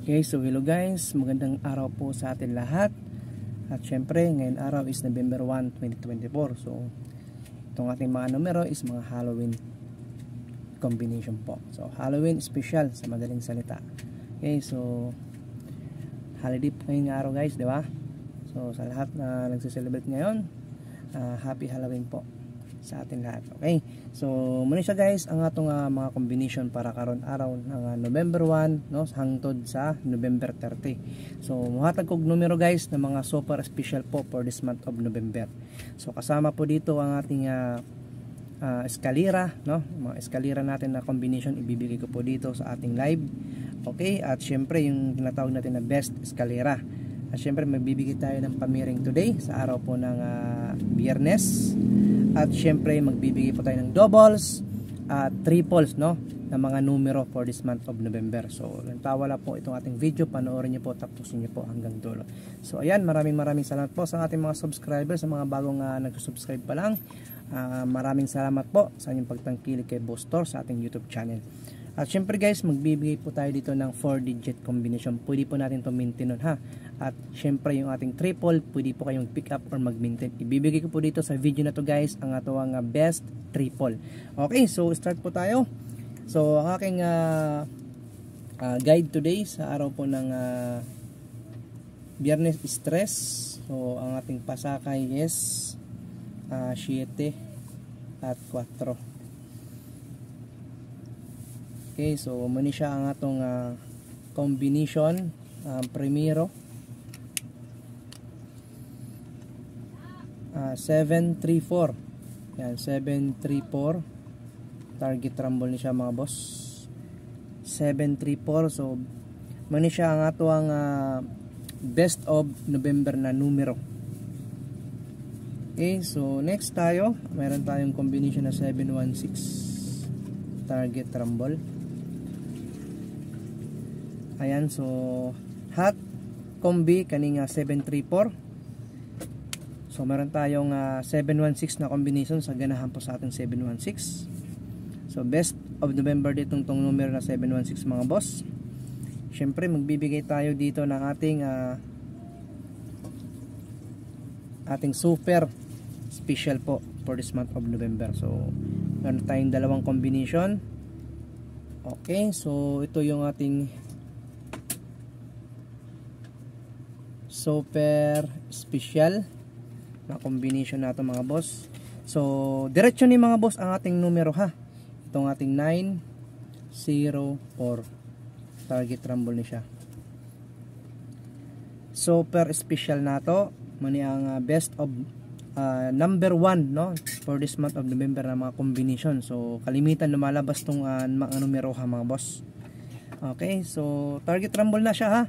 Okay, so hello guys, magandang araw po sa atin lahat. At syempre, ngayon araw is November 1, 2024. So, itong ating mga numero is mga Halloween combination po. So, Halloween special sa madaling salita. Okay, so holiday po ngayong araw guys, di ba? So, sa lahat na nagse-celebrate ngayon, happy Halloween po sa atin lahat. Okay, so muna siya guys ang atong mga combination para karon araw ng November 1 no hangtod sa November 30. So muhatag kog numero guys na mga super special po for this month of November. So kasama po dito ang ating eskalera no, mga eskalera natin na combination ibibigay ko po dito sa ating live. Okay, at syempre yung tinatawag natin na best eskalera. At syempre magbibigay tayo ng pamiring today sa araw po ng Biyernes. At syempre magbibigay po tayo ng doubles at triples no ng mga numero for this month of November. So nantawala po itong ating video, panoorin niyo po, tapusin niyo po hanggang dulo. So ayan, maraming salamat po sa ating mga subscribers, sa mga bagong nag-subscribe pa lang. Maraming salamat po sa inyong pagtangkilik kay Boss Tor sa ating YouTube channel. At syempre guys, magbibigay po tayo dito ng 4-digit combination. Pwede po natin to maintain nun ha. At syempre yung ating triple, pwede po kayong pick up or mag-maintain. Ibibigay ko po dito sa video na to guys ang atong best triple. Okay, so start po tayo. So ang aking guide today sa araw po ng Biyernes Stress. So ang ating pasakay is 7 at 4. Okay, so muna siya ang atong combination primero 734. Yan, 734 target rumble ni siya mga boss. 734. So muna siya ang atong best of November na numero. Okay, so next tayo, meron tayong combination na 716 target rumble. Ayan, so hot combi kaning 734. So meron tayong 716 na combination sa ganahan po sa ating 716. So best of November ditong tong numero na 716 mga boss. Syempre magbibigay tayo dito ng ating super special po for this month of November. So meron tayong dalawang combination. Okay, so ito yung ating super special na combination nato mga boss. So diretso ni mga boss ang ating numero ha. Itong ating 904 target rumble ni siya. Super special nato mani ang best of number 1 no for this month of November na mga combination. So kalimitan lumalabas tong mga numero ha mga boss. Okay, so target rumble na siya ha.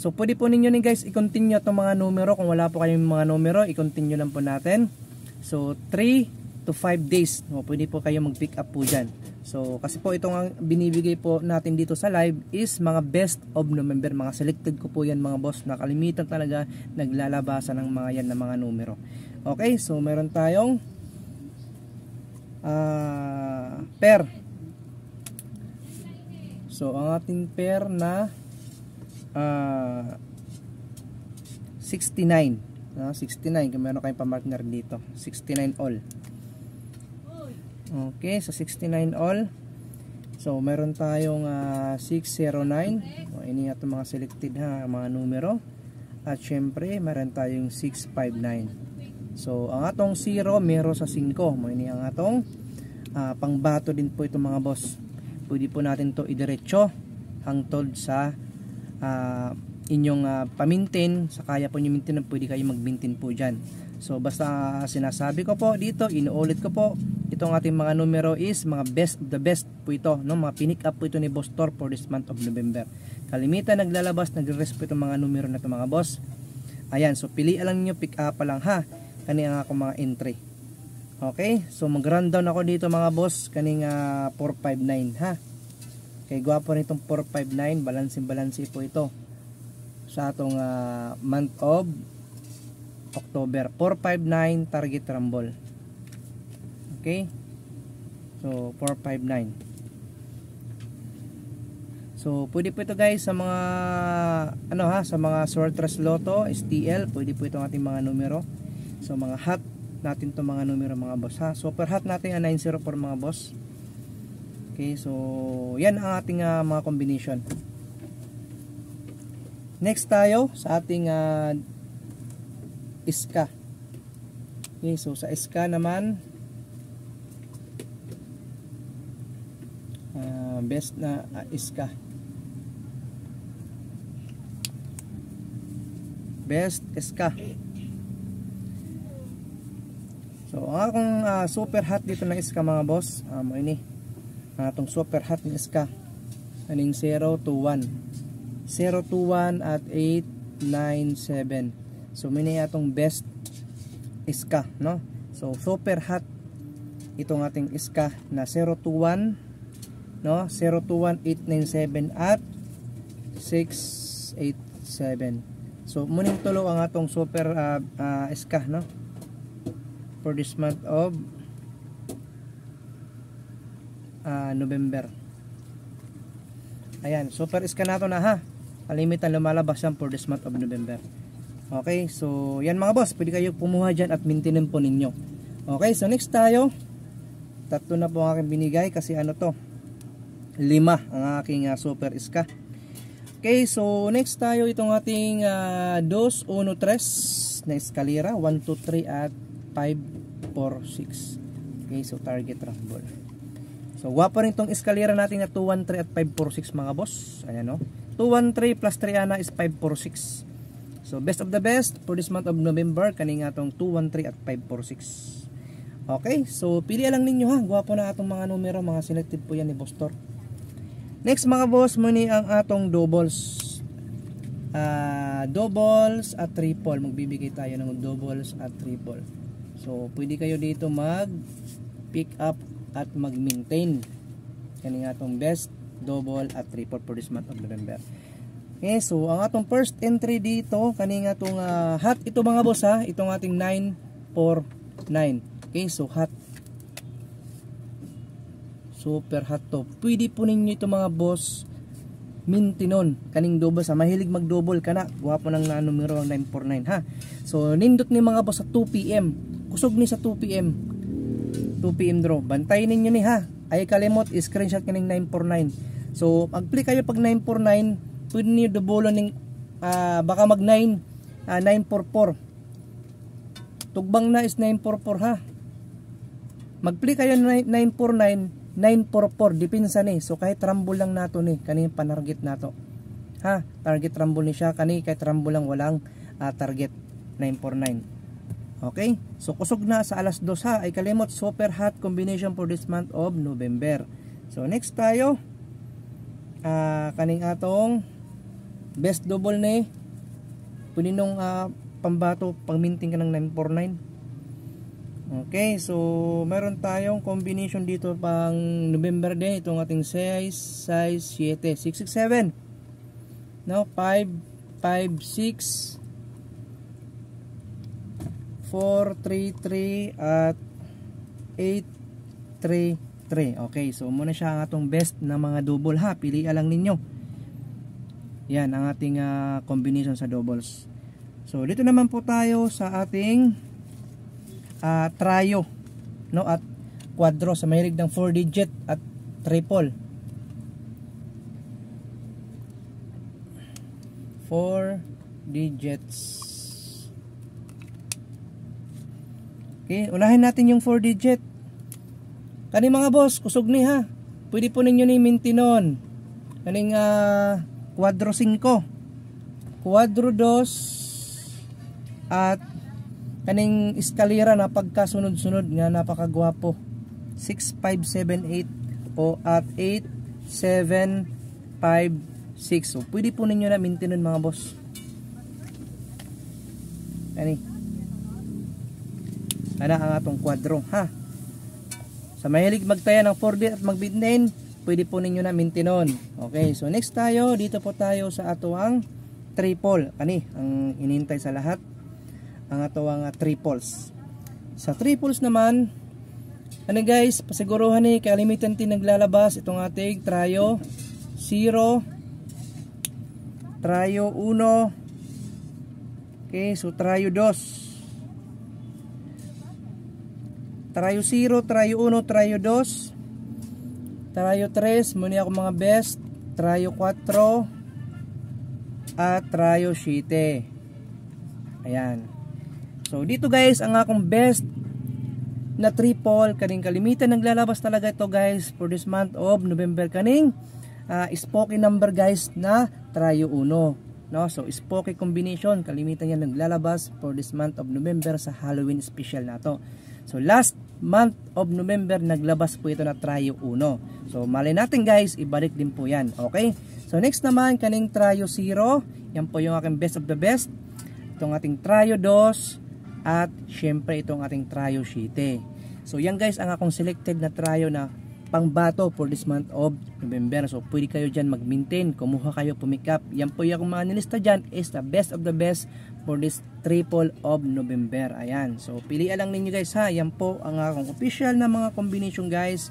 So pwede po ninyo ni guys i-continue itong mga numero. Kung wala po kayong mga numero, i-continue lang po natin. So 3 to 5 days no, pwede po kayo mag-pick up po dyan. So kasi po itong binibigay po natin dito sa live is mga best of November. Mga selected ko po yan mga boss. Nakalimitan talaga naglalabasan ng mga yan na mga numero. Okay, so meron tayong pair. So ang ating pair na 69 69 kung meron kayong pamartner dito 69 all. Okay, so 69 all. So meron tayong 609. Ini itong mga selected ha, mga numero. At syempre meron tayong 659. So ang atong 0 meron sa 5. Ini ang atong pangbato din po itong mga boss. Pwede po natin to idiretso hangtod sa inyong pamintin, sa kaya po nyo mintin, pwede kayo magmintin po dyan. So basta sinasabi ko po dito, inuulit ko po, itong ating mga numero is mga best of the best po ito, no? Mga pinick up po ito ni Boss Tor for this month of November. Kalimitan naglalabas, nagre-rest po itong mga numero na ito mga boss. Ayan, so pilihan lang nyo, pick up pa lang ha, kani ang ako mga entry. Okay, so mag rundown ako dito mga boss, kaning 459 ha. Kay gwapo nitong 459, balanse po ito sa atong month of October. 459 target rumble. Okay? So 459. So pwede po ito guys sa mga sa mga Sortress Lotto, STL, pwede po itong ating mga numero. So mga hot natin to mga numero mga boss ha. Super hot natin ang 904 mga boss. Okay, so yan ang ating mga combination. Next tayo sa ating iska. Okay, so sa iska naman best na iska. Best iska. So ang akong super hot dito na iska mga boss, ini atong super hot na iska aning 021 at 897. So mini atong best iska, no? So super hot itong ating iska na 021, no? 021897 at 687. So muning tulo ang atong super iska, no? For this month of November. Ayan, super iska nato na ha. Kalimitan lumalabas yan for this month of November. Okay, so yan mga boss, pwede kayo pumuha dyan at maintain po ninyo. Okay, so next tayo. Tatlo na po ang aking binigay kasi to 5 ang aking super iska. Okay, so next tayo itong ating 213 na eskalera, 1, 2, 3 at 5, 4, 6. Okay, so target rumble. So wapo rin itong eskalera natin na 213 at 546 mga boss. Ayan, no? 213 plus 3 ana is 546. So best of the best for this month of November kani nga itong 213 at 546. Okay, so pili lang ninyo ha. Gwapo na atong mga numero, mga selected po yan ni Boss Tor. Next mga boss, muni ang atong doubles. Doubles at triple. Magbibigay tayo ng doubles at triple. So pwede kayo dito mag pick up at mag-maintain kani nga atong best double at triple for this month of November. Okay, so ang atong first entry dito kani nga atong hot ito mga boss ha, itong ating 949. Okay, so hot, super hot to. Pwede po ninyo ito mga boss mintinon kaning double sa mahilig mag double kana. Guwapo ng numero ang 949 ha. So nindot ni mga boss sa 2 PM, kusog ni sa 2 PM draw. Bantayin ninyo ni ha. Ay kalimot screenshot kaning 949. So mag-click kayo pag 949, pwede niyo double ning baka mag 944. Tugbang na is 944 ha. Mag-click kayo 949, 944 dipinsa ni. So kahit rumble lang nato ni kani panarget nato. Ha, target rumble ni siya kani kahit rumble lang walang target 949. Okay? So kusog na sa alas 2 ha. Ay kalimot super hot combination for this month of November. So next tayo kaning atong best double ni pwede nung pambato pangminting ka ng 949. Okay, so meron tayong combination dito pang November din. Itong ating size 7, 667. No, 5, 5, 6, 4, 3, 3 at 8, 3, 3. Okay, so muna siya ang atong best na mga double ha. Pili lang ninyo. Yan ang ating combination sa doubles. So dito naman po tayo sa ating trio, no, at quadro sa mahilig ng 4 digit at triple. 4 digits. Okay, unahin natin yung 4 digit. Kani mga boss, kusog ni ha. Pwede po ninyo ni mintinon. Kaning quadro 5, quadro 2 at kaning eskalera na pagkasunod-sunod nga napakagwapo. 6, 5, 7, 8 po at 8, 7, 5, 6. So pwede po ninyo na mintinon mga boss. Ani ana ang atong quadro ha. Sa mahilig magtaya ng 4D at magbitnin, pwede po ninyo na mintinon. Okay, so next tayo, dito po tayo sa atuang triple. Kani ang inintay sa lahat, ang atuang triples. Sa triples naman, ano guys, pasiguruhan ni kalimitan tin naglalabas itong ating trio 0, trayo 1, okay, so trayo 2, trayo 0, trayo 1, trayo 2, trayo 3, muna ako mga best, trayo 4, at trayo 7. Ayan. So dito guys, ang akong best na triple kaning kalimitan naglalabas talaga ito guys for this month of November kaning spooky number guys na trayo 1, no? So spooky combination kalimitan yan naglalabas for this month of November sa Halloween special na to. So last month of November naglabas po ito na trayo 1. So malay natin guys, ibalik din po yan. Okay? So next naman kaning trayo 0, yan po yung aking best of the best. Itong ating trayo 2 at syempre itong ating trayo 7. So yan guys ang akong selected na trayo na pangbato for this month of November. So pwede kayo dyan mag-maintain, kumuha kayo, pumikap. Yan po yung mga nilista dyan is the best of the best for this triple of November. Ayan, so pilihan lang ninyo guys ha. Yan po ang akong official na mga combination guys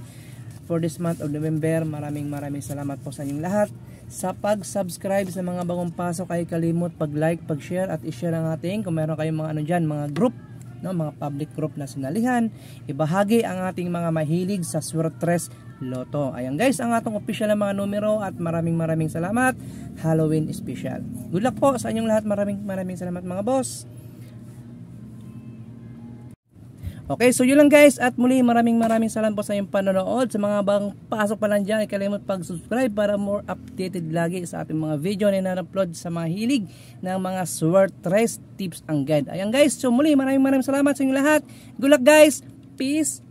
for this month of November. Maraming salamat po sa inyong lahat sa pag-subscribe sa mga bagong pasok. Ay kalimot pag-like, pag-share at i-share ang ating kung meron kayong mga ano dyan, mga group, no, mga public group na sinalihan, ibahagi ang ating mga mahilig sa Suertres Lotto. Ayan guys, ang atong official na mga numero at maraming salamat. Halloween special. Good luck po sa inyong lahat. Maraming salamat mga boss. Okay, so yun lang guys, at muli maraming salamat po sa inyong panonood. Sa mga bang pasok pa lang dyan, ikalimot pag-subscribe para more updated lagi sa ating mga video na ina-upload sa mga hilig ng mga Suertres tips and guide. Ayan guys, so muli maraming salamat sa inyong lahat. Good luck guys, peace.